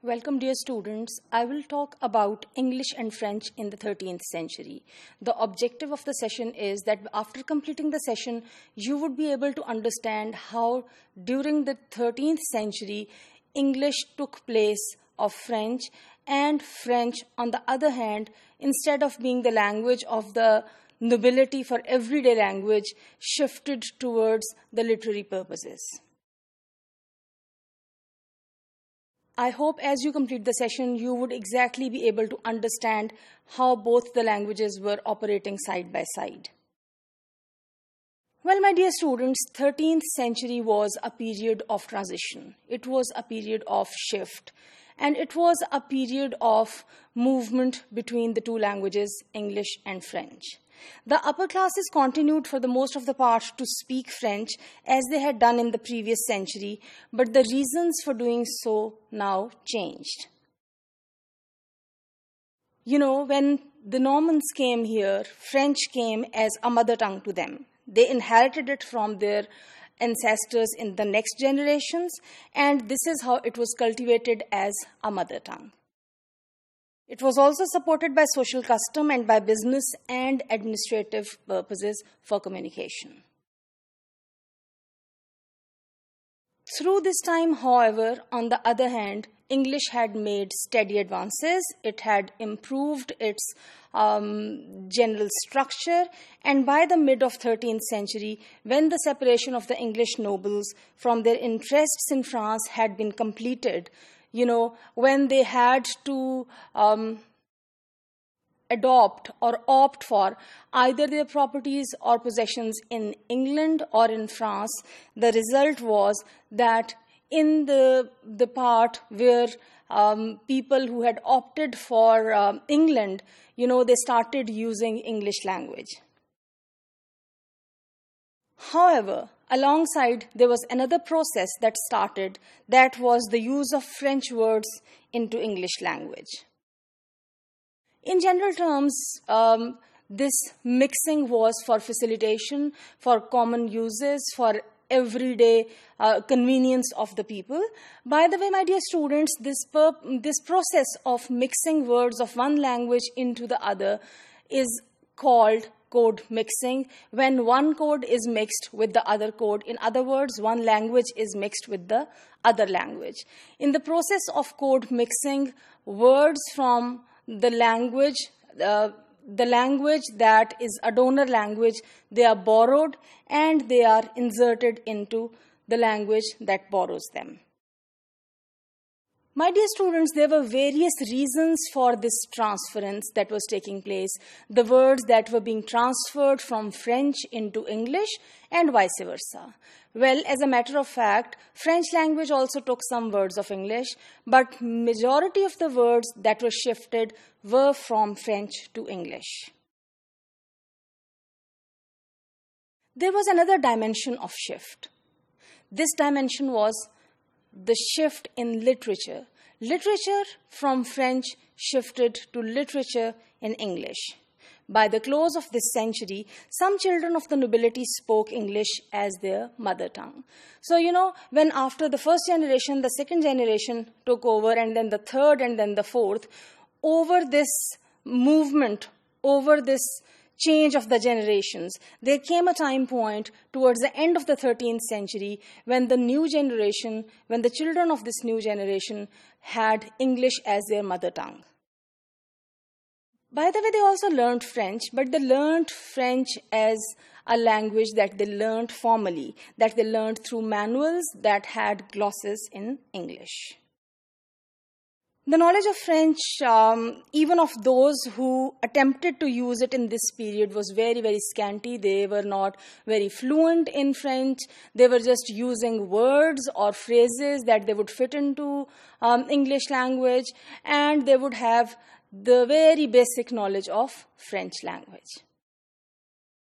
Welcome, dear students. I will talk about English and French in the 13th century. The objective of the session is that after completing the session, you would be able to understand how during the 13th century, English took place of French, and French, on the other hand, instead of being the language of the nobility for everyday language, shifted towards the literary purposes. I hope as you complete the session, you would exactly be able to understand how both the languages were operating side by side. Well, my dear students, 13th century was a period of transition. It was a period of shift. And it was a period of movement between the two languages, English and French. The upper classes continued for the most of the part to speak French as they had done in the previous century, but the reasons for doing so now changed. You know, when the Normans came here, French came as a mother tongue to them. They inherited it from their ancestors in the next generations, and this is how it was cultivated as a mother tongue. It was also supported by social custom and by business and administrative purposes for communication. Through this time, however, on the other hand, English had made steady advances. It had improved its general structure, and by the mid of 13th century, when the separation of the English nobles from their interests in France had been completed, when they had to adopt or opt for either their properties or possessions in England or in France, the result was that in the part where people who had opted for England, they started using English language. However, alongside, there was another process that started, that was the use of French words into English language. In general terms, this mixing was for facilitation, for common uses, for everyday convenience of the people. By the way, my dear students, this process of mixing words of one language into the other is called code mixing, when one code is mixed with the other code. In other words, one language is mixed with the other language. In the process of code mixing, words from the language that is a donor language, they are borrowed and they are inserted into the language that borrows them. My dear students, there were various reasons for this transference that was taking place. The words that were being transferred from French into English and vice versa. Well, as a matter of fact, French language also took some words of English, but majority of the words that were shifted were from French to English. There was another dimension of shift. This dimension was the shift in literature. Literature from French shifted to literature in English. By the close of this century, some children of the nobility spoke English as their mother tongue. So, when after the first generation, the second generation took over, and then the third, and then the fourth, over this movement, over this change of the generations, there came a time point towards the end of the 13th century when the new generation, when the children of this new generation had English as their mother tongue. By the way, they also learned French, but they learned French as a language that they learned formally, that they learned through manuals that had glosses in English. The knowledge of French, even of those who attempted to use it in this period, was very, very scanty. They were not very fluent in French. They were just using words or phrases that they would fit into English language, and they would have the very basic knowledge of French language.